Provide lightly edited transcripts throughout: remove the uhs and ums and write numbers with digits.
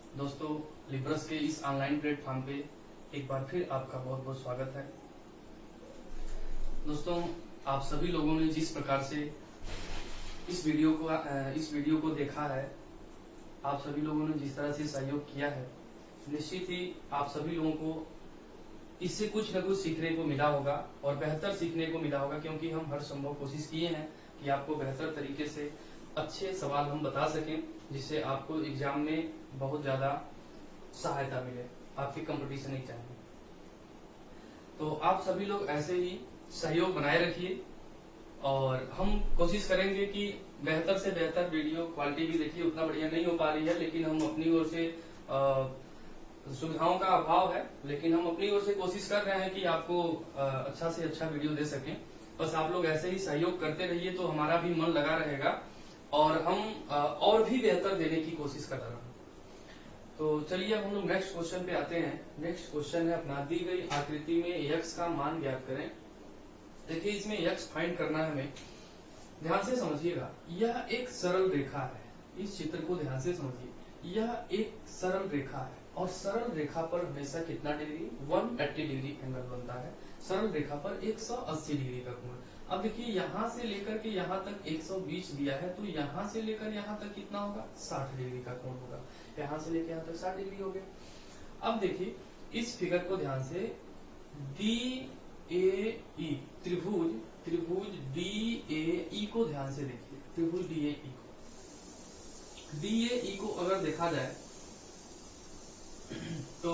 दोस्तों, लिब्रस के इस ऑनलाइन प्लेटफॉर्म पे एक बार फिर आपका बहुत बहुत स्वागत है। दोस्तों, आप सभी लोगों ने जिस प्रकार से इस वीडियो को देखा है, आप सभी लोगों ने जिस तरह से सहयोग किया है, निश्चित ही आप सभी लोगों को इससे कुछ न कुछ सीखने को मिला होगा और बेहतर सीखने को मिला होगा, क्योंकि हम हर संभव कोशिश किए हैं कि आपको बेहतर तरीके से अच्छे सवाल हम बता सकें, जिससे आपको एग्जाम में बहुत ज्यादा सहायता मिले आपके कंपटीशन एग्जाम में। तो आप सभी लोग ऐसे ही सहयोग बनाए रखिए और हम कोशिश करेंगे कि बेहतर से बेहतर वीडियो क्वालिटी भी देखिए, उतना बढ़िया नहीं हो पा रही है, लेकिन हम अपनी ओर से सुविधाओं का अभाव है, लेकिन हम अपनी ओर से कोशिश कर रहे हैं कि आपको अच्छा से अच्छा वीडियो दे सकें। बस आप लोग ऐसे ही सहयोग करते रहिए तो हमारा भी मन लगा रहेगा और हम और भी बेहतर देने की कोशिश कर रहे हैं। तो चलिए अब हम लोग नेक्स्ट क्वेश्चन पे आते हैं। नेक्स्ट क्वेश्चन है अपना, दी गई आकृति में x का मान ज्ञात करें। देखिए, इसमें x फाइंड करना है हमें। ध्यान से समझिएगा, यह एक सरल रेखा है। इस चित्र को ध्यान से समझिए, यह एक सरल रेखा है और सरल रेखा पर हमेशा कितना डिग्री, 180 डिग्री एंगल बनता है। सरल रेखा पर 180 डिग्री का कोण। अब देखिए, यहाँ से लेकर के यहाँ तक 120 दिया है, तो यहाँ से लेकर यहाँ तक कितना होगा, 60 डिग्री का कोण होगा। यहाँ से लेकर यहाँ तक 60 डिग्री हो गया। अब देखिए इस फिगर को ध्यान से, डी ए ई त्रिभुज डी ए ई को ध्यान से देखिए। त्रिभुज डी ए ई को अगर देखा जाए तो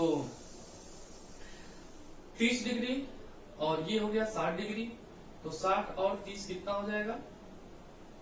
30 डिग्री और ये हो गया 60 डिग्री, तो 60 और 30 कितना हो जाएगा,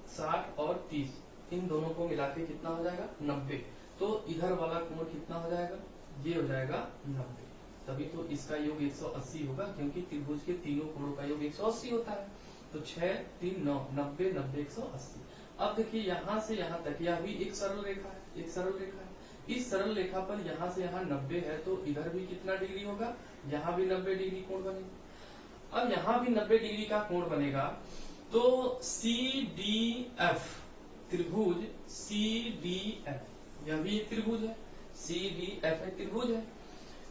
60 और 30 इन दोनों को मिला के कितना हो जाएगा, 90। तो इधर वाला कोण कितना हो जाएगा, ये हो जाएगा 90। तभी तो इसका योग 180 होगा, क्योंकि त्रिभुज के तीनों कोणों का योग 180 होता है। तो 6 3 9 90 90 180। अब देखिए यहाँ से यहाँ तक यह भी एक सरल रेखा है, एक सरल रेखा है। इस सरल रेखा पर यहाँ से यहाँ 90 है, तो इधर भी कितना डिग्री होगा, यहाँ भी 90 डिग्री कोण बनेगा। अब यहाँ भी 90 डिग्री का कोण बनेगा, तो सी डी एफ त्रिभुज सी डी एफ, यह भी एक त्रिभुज है, सी डी एफ एक त्रिभुज है।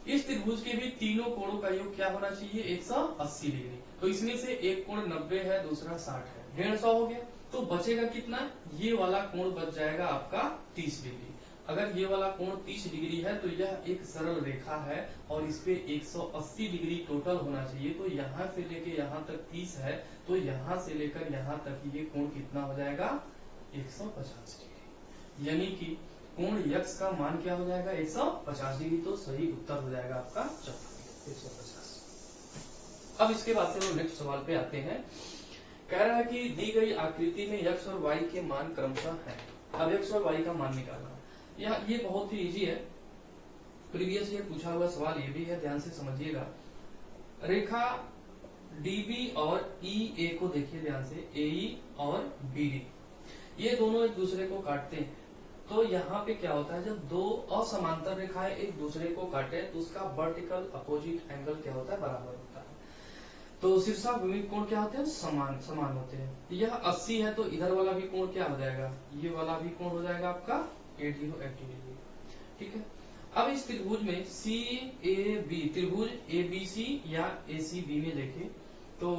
इस त्रिभुज के भी तीनों कोणों का योग क्या होना चाहिए, 180 डिग्री। तो इसमें से एक कोण 90 है, दूसरा 60 है, 150 हो गया। तो बचेगा कितना, ये वाला कोण बच जाएगा आपका 30 डिग्री। अगर ये वाला कोण 30 डिग्री है तो यह एक सरल रेखा है और इस पे 180 डिग्री टोटल होना चाहिए। तो यहाँ से लेके यहाँ तक 30 है, तो यहाँ से लेकर यहाँ तक ये कोण कितना हो जाएगा, 150 डिग्री। यानी कि कोण x का मान क्या हो जाएगा, 150 डिग्री। तो सही उत्तर हो जाएगा आपका 150। अब इसके बाद से हम नेक्स्ट सवाल पे आते हैं। कह रहा है कि दी गई आकृति में x और y के मान क्रमशः हैं। अब x और y का मान निकालना, ये बहुत ही इजी है। प्रीवियस ईयर पूछा हुआ सवाल ये भी है, ध्यान से समझिएगा। रेखा डीबी और ई ए को देखिए ध्यान से, ए और बी डी, ये दोनों एक दूसरे को काटते हैं। तो यहाँ पे क्या होता है, जब दो असमांतर रेखाएं एक दूसरे को काटे तो उसका वर्टिकल अपोजिट एंगल क्या होता है, बराबर होता है। तो शीर्षक विमित कोण क्या होते हैं, समान होते हैं। यह 80 है, तो इधर वाला भी कोण क्या हो जाएगा, ये वाला भी कोण हो जाएगा आपका 80 डिग्री। ठीक है। अब इस त्रिभुज में सी ए बी, त्रिभुज ए बी सी या ए सी बी में देखें तो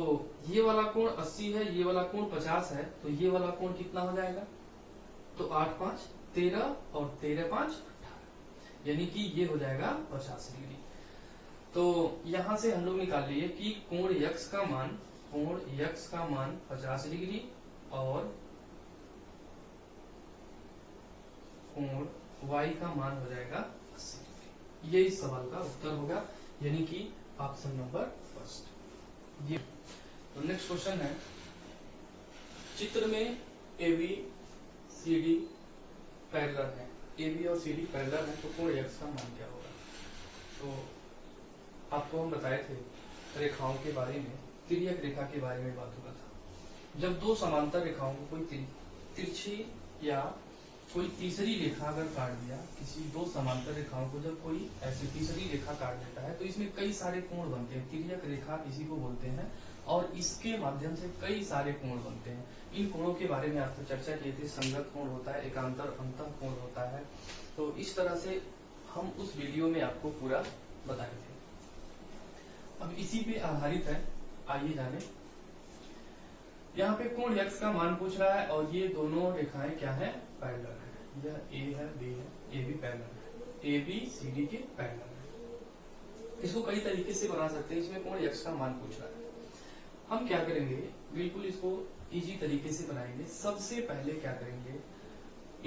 ये वाला कोण 80 है, ये वाला कोण 50 है, तो ये वाला कोण कितना हो जाएगा, तो 8 5 13 और 13 5 18, यानी कि ये हो जाएगा 50 डिग्री। तो यहां से हम लोग निकाल लिए कि कोण x का मान 50 डिग्री और कोण y का मान हो जाएगा 80 डिग्री। ये इस सवाल का उत्तर होगा, यानी कि ऑप्शन नंबर फर्स्ट। ये तो नेक्स्ट क्वेश्चन है, चित्र में AB CD पैरेलल है, AB और CD पैरेलल है, तो कोण x का मान क्या होगा। तो आपको हम बताए थे रेखाओं के बारे में, तिर्यक रेखा के बारे में बात हुआ था। जब दो समांतर रेखाओं को कोई तिरछी या कोई तीसरी रेखा अगर काट दिया, किसी दो समांतर रेखाओं को जब कोई ऐसी तीसरी रेखा काट देता है तो इसमें कई सारे कोण बनते हैं। तिर्यक रेखा इसी को बोलते हैं और इसके माध्यम से कई सारे कोण बनते हैं। इन कोणों के बारे में आपसे चर्चा की थी, संगत कोण होता है, एकांतर अंतः कोण होता है। तो इस तरह से हम उस वीडियो में आपको पूरा बताए थे। अब इसी पे आधारित है, आइए जाने। यहाँ पे कोण x का मान पूछ रहा है और ये दोनों रेखाएं क्या है, पैरेलल है। यह a है, b है, a भी पैरेलल है, a b c d के पैरेलल है। इसको कई तरीके से बना सकते हैं। इसमें कोण x का मान पूछ रहा है, हम क्या करेंगे, बिल्कुल इसको इजी तरीके से बनाएंगे। सबसे पहले क्या करेंगे,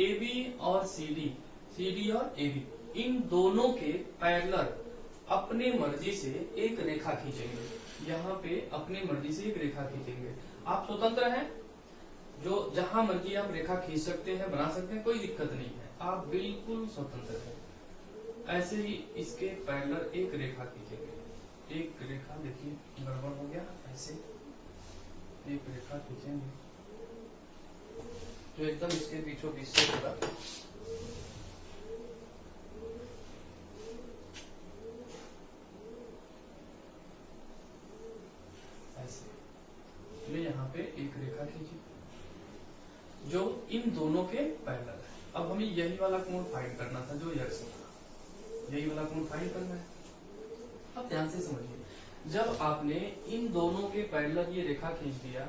AB और CD और AB, इन दोनों के पैरेलल अपने मर्जी से एक रेखा खींचेंगे। यहाँ पे अपनी मर्जी से एक रेखा खींचेंगे। आप स्वतंत्र हैं, जो जहां मर्जी आप रेखा खींच सकते हैं, बना सकते हैं, कोई दिक्कत नहीं है, आप बिल्कुल स्वतंत्र हैं। ऐसे ही इसके पैरेलल एक रेखा खींचेंगे। एक रेखा, देखिए गड़बड़ हो गया, ऐसे एक रेखा खींचेंगे जो एकदम इसके बीचों बीच से होगा। ऐसे ये यहाँ पे एक रेखा खींची जो इन दोनों के पैरेलल है। अब हमें यही वाला कोण फाइंड करना था, जो x था, यही वाला कोण फाइंड करना है। अब ध्यान से समझिए, जब आपने इन दोनों के पैरेलल ये रेखा खींच दिया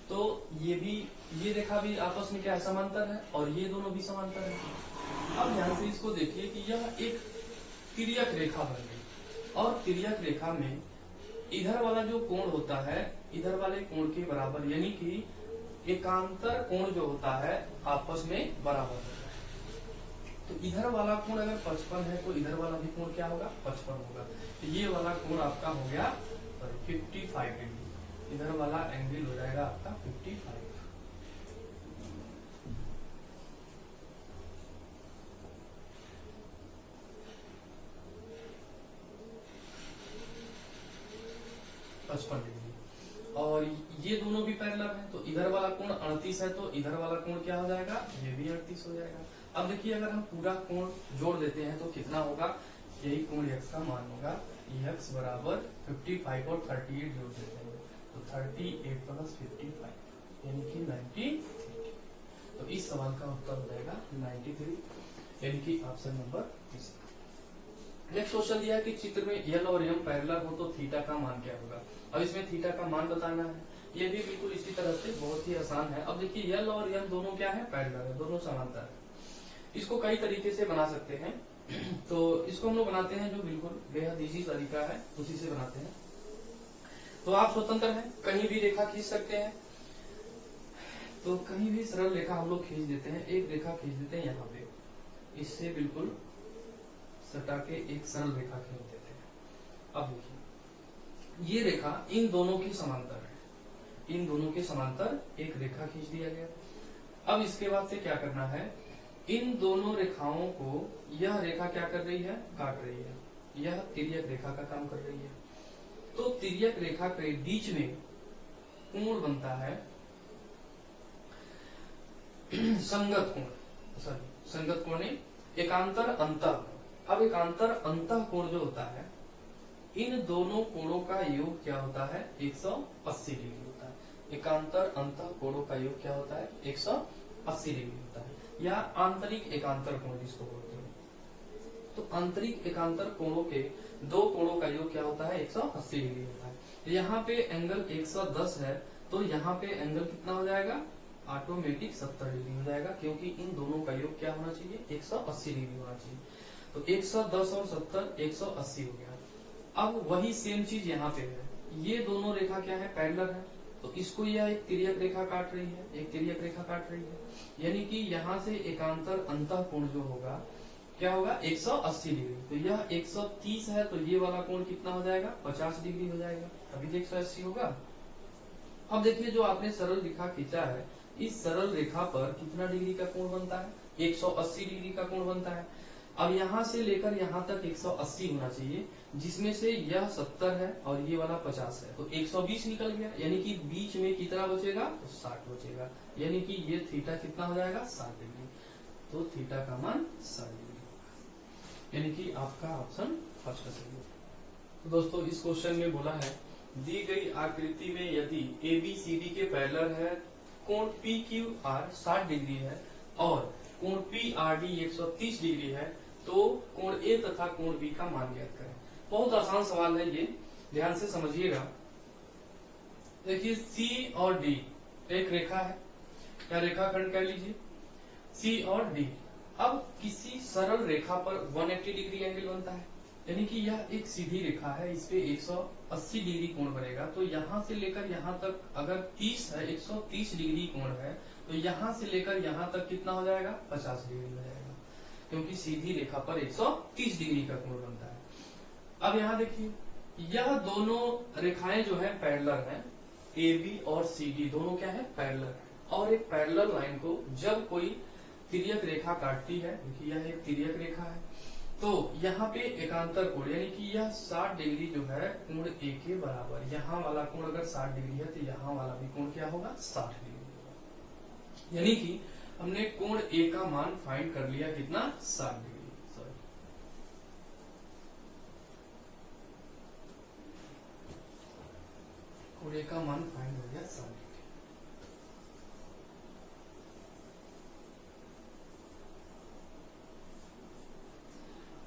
तो ये रेखा भी आपस में क्या है, समांतर है, और ये दोनों भी समांतर है। अब ध्यान से इसको देखिए कि यह एक तिर्यक रेखा बन गई, और तिर्यक रेखा में इधर वाला जो कोण होता है इधर वाले कोण के बराबर, यानी कि एकांतर कोण जो होता है आपस में बराबर होता है। तो इधर वाला कोण अगर 55 है तो इधर वाला भी कोण क्या होगा, 55 होगा। तो ये वाला कोण आपका हो गया 55 डिग्री, इधर वाला एंगल हो जाएगा आपका 55। डिग्री, और ये दोनों भी पैरेलल हैं, तो इधर वाला कोण 38 है तो इधर वाला कोण क्या हो जाएगा, ये भी 38 हो जाएगा। अब देखिए अगर हम पूरा कोण जोड़ देते हैं तो कितना होगा, यही कोण x का मान होगा। x बराबर 55 और 38 जोड़ देते हैं तो 38 प्लस 55 यानी कि 93। तो इस सवाल का उत्तर हो जाएगा 93, यानी कि ऑप्शन नंबर तीसरा। नेक्स्ट क्वेश्चन दिया है कि चित्र में L और M पैरेलल हो तो थीटा का मान क्या होगा। अब इसमें थीटा का मान बताना है, ये भी बिल्कुल इसी तरह से बहुत ही आसान है। अब देखिए L और M दोनों क्या है, पैरेलल है, दोनों समांतर है। इसको कई तरीके से बना सकते हैं, तो इसको हम लोग बनाते हैं जो बिल्कुल बेहद इजी तरीका है, उसी से बनाते हैं। तो आप स्वतंत्र हैं, कहीं भी रेखा खींच सकते हैं, तो कहीं भी सरल रेखा हम लोग खींच देते हैं। एक रेखा खींच देते हैं यहाँ पे, इससे बिल्कुल सटा के एक सरल रेखा खींच देते हैं। अब देखिए ये रेखा इन दोनों की समांतर है, इन दोनों के समांतर एक रेखा खींच दिया गया। अब इसके बाद से क्या करना है, इन दोनों रेखाओं को यह रेखा क्या कर रही है, काट रही है, यह तिर्यक रेखा का काम कर रही है। तो तिर्यक रेखा के बीच में कोण बनता है संगत कोण, सॉरी संगत कोण नहीं, एकांतर अंतः। अब एकांतर अंतः कोण जो होता है, इन दोनों कोणों का योग क्या होता है, 180 डिग्री होता है। एकांतर अंतः कोणों का योग क्या होता है, 180 डिग्री होता है, या आंतरिक एकांतर कोण जिसको बोलते हैं। तो आंतरिक एकांतर कोणों के दो कोणों का योग क्या होता है, 180 डिग्री होता है। यहाँ पे एंगल 110 है तो यहाँ पे एंगल कितना हो जाएगा, ऑटोमेटिक 70 डिग्री हो जाएगा, क्योंकि इन दोनों का योग क्या होना चाहिए, 180 डिग्री होना चाहिए। तो 110 और 70 180 हो गया। अब वही सेम चीज यहाँ पे है, ये दोनों रेखा क्या है, पैरेलल है, तो इसको यह एक तिर्यक रेखा काट रही है, एक तिर्यक रेखा काट रही है, यानी कि यहाँ से एकांतर अंतः कोण जो होगा क्या होगा, 180 डिग्री। तो यह 130 है तो ये वाला कोण कितना हो जाएगा, 50 डिग्री हो जाएगा, तभी 180 होगा। अब देखिए जो आपने सरल रेखा खींचा है, इस सरल रेखा पर कितना डिग्री का कोण बनता है, 180 डिग्री का कोण बनता है। अब यहाँ से लेकर यहाँ तक 180 होना चाहिए, जिसमें से यह 70 है और ये वाला 50 है, तो 120 निकल गया, यानी कि बीच में कितना बचेगा, तो 60 बचेगा, यानी कि ये थीटा कितना हो जाएगा, 60 डिग्री। तो थीटा का मान 60 डिग्री होगा, यानी कि आपका ऑप्शन फर्स्ट सही है। तो दोस्तों इस क्वेश्चन में बोला है, दी गई आकृति में यदि ABCD के पैरेलल है, कोण PQR 60 डिग्री है और कोण PRD 130 डिग्री है, तो कोण ए तथा कोण बी का मान ज्ञात करें। बहुत आसान सवाल है ये, ध्यान से समझिएगा। देखिए सी और डी एक रेखा है, या रेखाखंड कह लीजिए, सी और डी। अब किसी सरल रेखा पर 180 डिग्री एंगल बनता है, यानी कि यह एक सीधी रेखा है, इस पे 180 डिग्री कोण बनेगा। तो यहां से लेकर यहां तक अगर 30 है, 130 डिग्री कोण है, तो यहां से लेकर यहां तक कितना हो जाएगा, 50 डिग्री हो जाएगा, क्योंकि सीधी रेखा पर 130 डिग्री का कोण बनता है। अब यहाँ देखिए, यह दोनों रेखाएं जो है पैरेलल हैं, ए बी और सी डी दोनों क्या है, पैरेलल है। और एक पैरेलल लाइन को जब कोई तिर्यक रेखा काटती है, देखिए यह एक तिर्यक रेखा है, तो यहाँ पे एकांतर कोण यानी कि यह 60 डिग्री जो है कोण ए के बराबर, यहाँ वाला कोण अगर 60 डिग्री है तो यहाँ वाला भी कोण क्या होगा, 60 डिग्री होगा। यानी कि हमने कोण ए का मान फाइंड कर लिया, कितना, 60 डिग्री। सॉरी, कोण ए का मान फाइंड हो गया 60 डिग्री।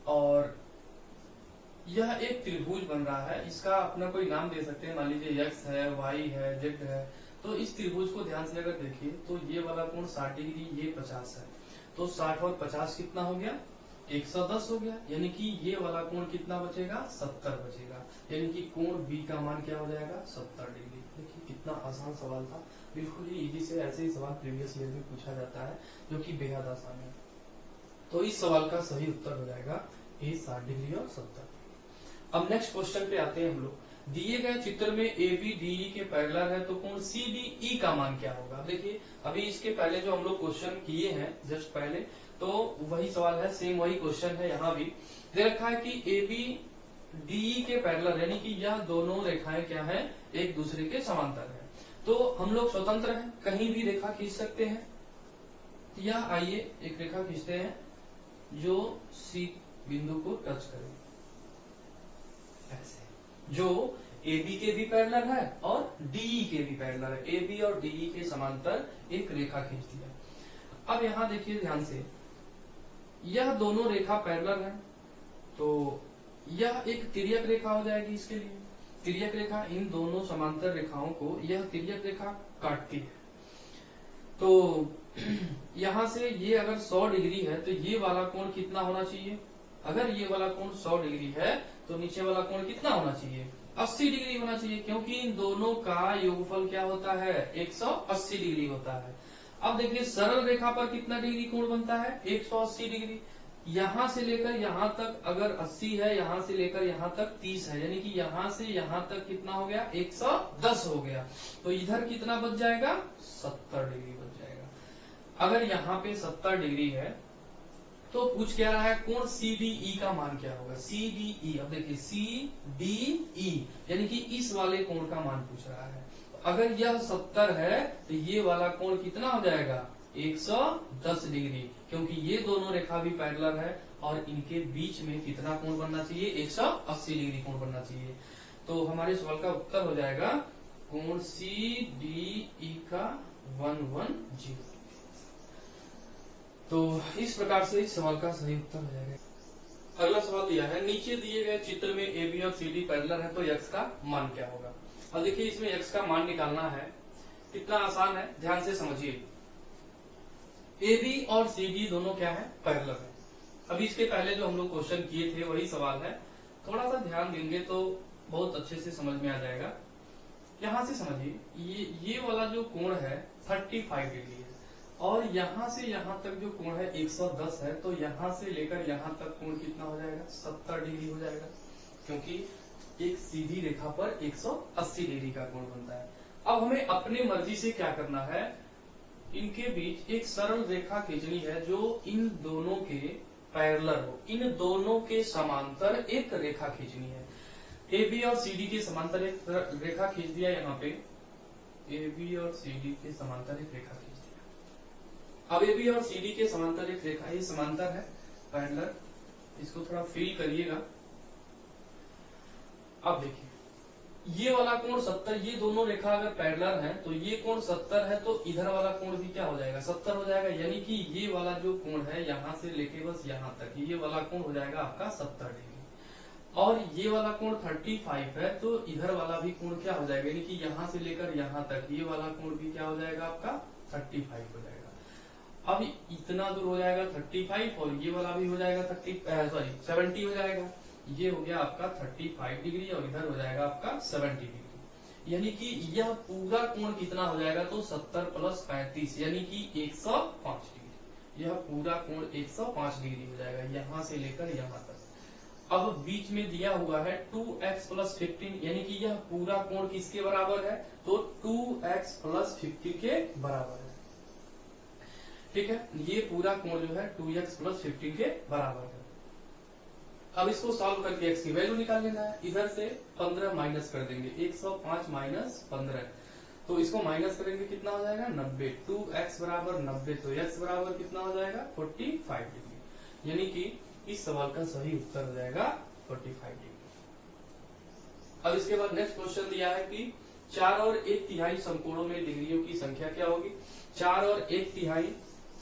और यह एक त्रिभुज बन रहा है, इसका अपना कोई नाम दे सकते हैं, मान लीजिए x है, y है, z है। तो इस त्रिभुज को ध्यान से अगर देखिए तो ये वाला कोण 60 डिग्री, ये 50 है, तो 60 और 50 कितना हो गया, 110 हो गया। यानी कि ये वाला कोण कितना बचेगा, 70 बचेगा। यानी कि कोण बी का मान क्या हो जाएगा, 70 डिग्री। देखिए कितना आसान सवाल था, बिल्कुल ही इजी से ऐसे ही सवाल प्रीवियस ईयर में पूछा जाता है, जो कि बेहद आसान है। तो इस सवाल का सही उत्तर हो जाएगा ए 60 डिग्री और 70। अब नेक्स्ट क्वेश्चन पे आते हैं हम लोग। दिए गए चित्र में ए बी डी ई के पैरेलल है, तो कोण सी डी ई का मान क्या होगा। देखिए अभी इसके पहले जो हम लोग क्वेश्चन किए हैं जस्ट पहले, तो वही सवाल है, सेम वही क्वेश्चन है। यहाँ भी दे रखा है कि ए बी डी ई के पैरेलल, यानी कि यह दोनों रेखाएं क्या है, एक दूसरे के समांतर है। तो हम लोग स्वतंत्र हैं, कहीं भी रेखा खींच सकते हैं। यह आइए एक रेखा खींचते हैं जो सी बिंदु को टच करे, ऐसे, जो ए बी के भी पैरेलल है और डीई के भी पैरेलल है। ए बी और डीई के समांतर एक रेखा खींच दिया। अब यहां देखिए ध्यान से, यह दोनों रेखा पैरेलल है, तो यह एक तिर्यक रेखा हो जाएगी। इसके लिए तिर्यक रेखा इन दोनों समांतर रेखाओं को यह तिर्यक रेखा काटती है। तो यहां से ये अगर 100 डिग्री है, तो ये वाला कोण कितना होना चाहिए, अगर ये वाला कोण 100 डिग्री है तो नीचे वाला कोण कितना होना चाहिए, 80 डिग्री होना चाहिए, क्योंकि इन दोनों का योगफल क्या होता है, 180 डिग्री होता है। अब देखिए सरल रेखा पर कितना डिग्री कोण बनता है, 180 डिग्री। यहां से लेकर यहां तक अगर 80 है, यहां से लेकर यहां तक 30 है, यानी कि यहां से यहां तक कितना हो गया, 110 हो गया। तो इधर कितना बच जाएगा, 70 डिग्री बच जाएगा। अगर यहाँ पे 70 डिग्री है, तो पूछ क्या रहा है, कोण सी डी ई का मान क्या होगा, सी डी ई। अब देखिए सी डी ई यानी कि इस वाले कोण का मान पूछ रहा है। तो अगर यह 70 है तो ये वाला कोण कितना हो जाएगा, 110 डिग्री, क्योंकि ये दोनों रेखा भी पैरेलल है और इनके बीच में कितना कोण बनना चाहिए, 180 डिग्री कोण बनना चाहिए। तो हमारे सवाल का उत्तर हो जाएगा कोण सी डी ई का 110। तो इस प्रकार से इस सवाल का सही उत्तर हो जाएगा। अगला सवाल दिया है, नीचे दिए गए चित्र में ए बी और सी डी पैरेलल है, तो x का मान क्या होगा। अब देखिए इसमें x का मान निकालना है, कितना आसान है, ध्यान से समझिए। ए बी और सी डी दोनों क्या है, पैरेलल है। अभी इसके पहले जो हम लोग क्वेश्चन किए थे वही सवाल है, थोड़ा सा ध्यान देंगे तो बहुत अच्छे से समझ में आ जाएगा। यहां से समझिए, ये वाला जो कोण है 35 डिग्री है, और यहां से यहां तक जो कोण है 110 है, तो यहां से लेकर यहां तक कोण कितना हो जाएगा, 70 डिग्री हो जाएगा, क्योंकि एक सीधी रेखा पर 180 डिग्री का कोण बनता है। अब हमें अपनी मर्जी से क्या करना है, इनके बीच एक सरल रेखा खींचनी है जो इन दोनों के पैरेलल हो, इन दोनों के समांतर एक रेखा खींचनी है। ए बी और सी डी के समांतर एक रेखा खींच दिया, यहाँ पे ए बी और सी डी के समांतर एक रेखा खींच दिया। अब ए बी और सी डी के समांतर एक रेखा, ये समांतर है पैरेलल, इसको थोड़ा फील करिएगा। अब देखिए ये वाला कोण 70, ये दोनों रेखा अगर पैरेलल है तो ये कोण 70 है, तो इधर वाला कोण भी क्या हो जाएगा 70 हो जाएगा। यानी कि ये वाला जो कोण है यहाँ से लेके बस यहाँ तक, ये वाला कोण हो जाएगा आपका 70 डिग्री। और ये वाला कोण 35 है, तो इधर वाला भी कोण क्या हो जाएगा, यानी कि यहाँ से लेकर यहाँ तक ये वाला कोण भी क्या हो जाएगा आपका 35 हो जाएगा। अब इतना दूर हो जाएगा 35 और ये वाला भी हो जाएगा 70 हो जाएगा। ये हो गया आपका 35 डिग्री और इधर हो जाएगा आपका 70 डिग्री। यानी कि यह पूरा कोण कितना हो जाएगा, तो 70 प्लस 35 यानी कि 105 डिग्री। यह पूरा कोण 105 डिग्री हो जाएगा यहाँ से लेकर यहाँ तक। अब बीच में दिया हुआ है 2x प्लस 15, यानी कि यह पूरा कोण किसके बराबर है, तो 2x प्लस 50 के बराबर है। ठीक है, ये पूरा कोण जो है 2x प्लस 15 के बराबर है। अब इसको सॉल्व करके x की वैल्यू निकाल लेना है। इधर से 15 माइनस कर देंगे, 105 माइनस 15, तो इसको माइनस करेंगे कितना हो जाएगा 90। 2x बराबर 90, तो x बराबर कितना हो जाएगा 45 डिग्री। यानी कि इस सवाल का सही उत्तर हो जाएगा 45 डिग्री। अब इसके बाद नेक्स्ट क्वेश्चन दिया है कि 4 और 1/3 समकोणों में डिग्रियों की संख्या क्या होगी। 4 और 1/3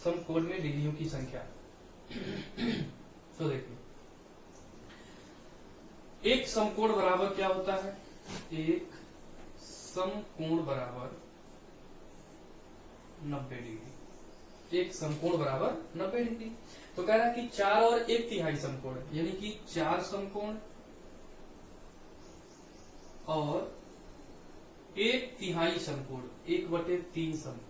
समकोण में डिग्रियों की संख्या। तो देखिए, एक समकोण बराबर क्या होता है, एक समकोण बराबर 90 डिग्री। एक समकोण बराबर 90 डिग्री। तो कह रहा है कि 4 और 1/3 समकोण, यानी कि 4 समकोण और 1/3 समकोण, 1/3 समकोण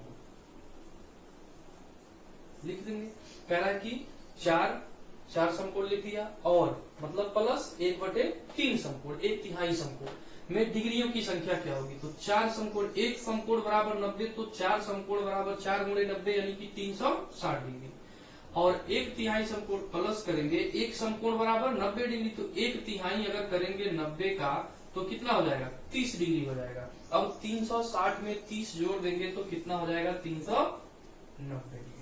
लिख देंगे। कह रहा है कि 4 समकोण लिख दिया और मतलब प्लस 1/3 समकोण, 1/3 समकोण में डिग्रियों की संख्या क्या होगी। तो 4 समकोण, एक समकोण बराबर 90, तो 4 समकोण बराबर 4 गुणे 90 यानी कि 360 डिग्री। और 1/3 समकोण प्लस करेंगे, एक समकोण बराबर 90 डिग्री, तो 1/3 अगर करेंगे 90 का तो कितना हो जाएगा 30 डिग्री हो जाएगा। अब 360 में 30 जोड़ देंगे तो कितना हो जाएगा 390 डिग्री।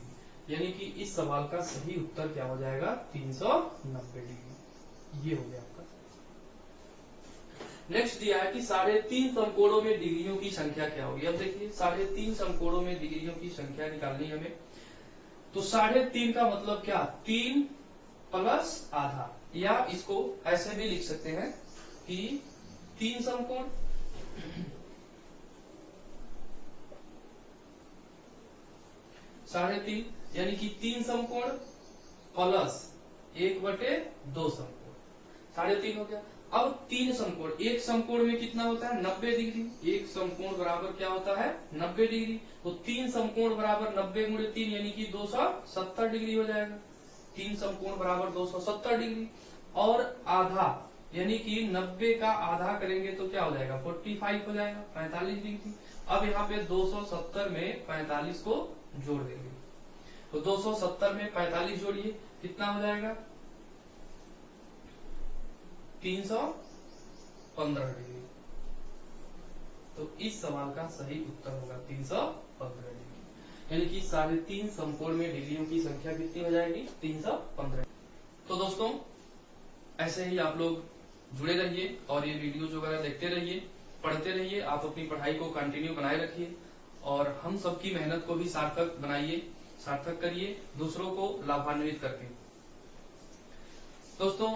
यानी कि इस सवाल का सही उत्तर क्या हो जाएगा 390 डिग्री। ये हो गया आपका। नेक्स्ट दिया है कि 3.5 समकोणों में डिग्रियों की संख्या क्या होगी। अब देखिए 3.5 समकोणों में डिग्रियों की संख्या निकालनी हमें। तो 3.5 का मतलब क्या, 3 प्लस आधा, या इसको ऐसे भी लिख सकते हैं कि 3 समकोण साढ़े 3, यानी कि 3 समकोण प्लस 1/2 समकोण, 3.5 हो गया। अब 3 समकोण, एक समकोण में कितना होता है 90 डिग्री। एक समकोण बराबर क्या होता है 90 डिग्री। तो 3 समकोण बराबर 90 गुणे 3 यानी कि 270 डिग्री हो जाएगा। 3 समकोण बराबर 270 डिग्री। और आधा, यानी कि 90 का आधा करेंगे तो क्या हो जाएगा 45 हो जाएगा, 45 डिग्री। अब यहाँ पे 270 में 45 को जोड़ देंगे, तो 270 में 45 जोड़िए कितना हो जाएगा 315 डिग्री। तो इस सवाल का सही उत्तर होगा 315 डिग्री। यानी कि 3.5 समकोण में डिग्रियों की संख्या कितनी हो जाएगी 315। तो दोस्तों ऐसे ही आप लोग जुड़े रहिए और ये वीडियो जो वगैरह देखते रहिए, पढ़ते रहिए। आप अपनी पढ़ाई को कंटिन्यू बनाए रखिए और हम सबकी मेहनत को भी सार्थक बनाइए, सार्थक करिए, दूसरों को लाभान्वित करके। दोस्तों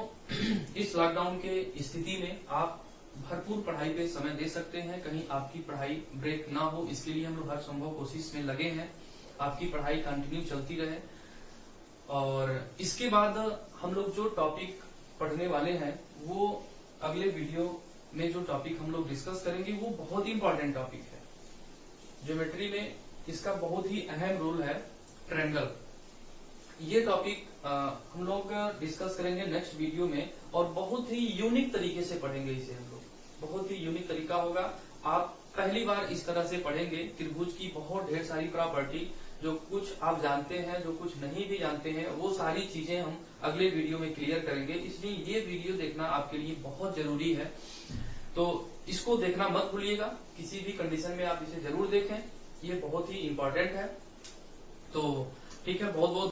इस लॉकडाउन के स्थिति में आप भरपूर पढ़ाई पे समय दे सकते हैं, कहीं आपकी पढ़ाई ब्रेक ना हो, इसके लिए हम लोग हर संभव कोशिश में लगे हैं। आपकी पढ़ाई कंटिन्यू चलती रहे। और इसके बाद हम लोग जो टॉपिक पढ़ने वाले हैं वो अगले वीडियो में जो टॉपिक हम लोग डिस्कस करेंगे वो बहुत ही इंपॉर्टेंट टॉपिक है। ज्योमेट्री में इसका बहुत ही अहम रोल है ट्रायंगल। ये टॉपिक हम लोग डिस्कस करेंगे नेक्स्ट वीडियो में और बहुत ही यूनिक तरीके से पढ़ेंगे इसे हम लोग। बहुत ही यूनिक तरीका होगा। आप पहली बार इस तरह से पढ़ेंगे। त्रिभुज की बहुत ढेर सारी प्रॉपर्टी, जो कुछ आप जानते हैं, जो कुछ नहीं भी जानते हैं, वो सारी चीजें हम अगले वीडियो में क्लियर करेंगे। इसलिए ये वीडियो देखना आपके लिए बहुत जरूरी है। तो इसको देखना मत भूलिएगा, किसी भी कंडीशन में आप इसे जरूर देखें। ये बहुत ही इंपॉर्टेंट है। तो ठीक है, बहुत बहुत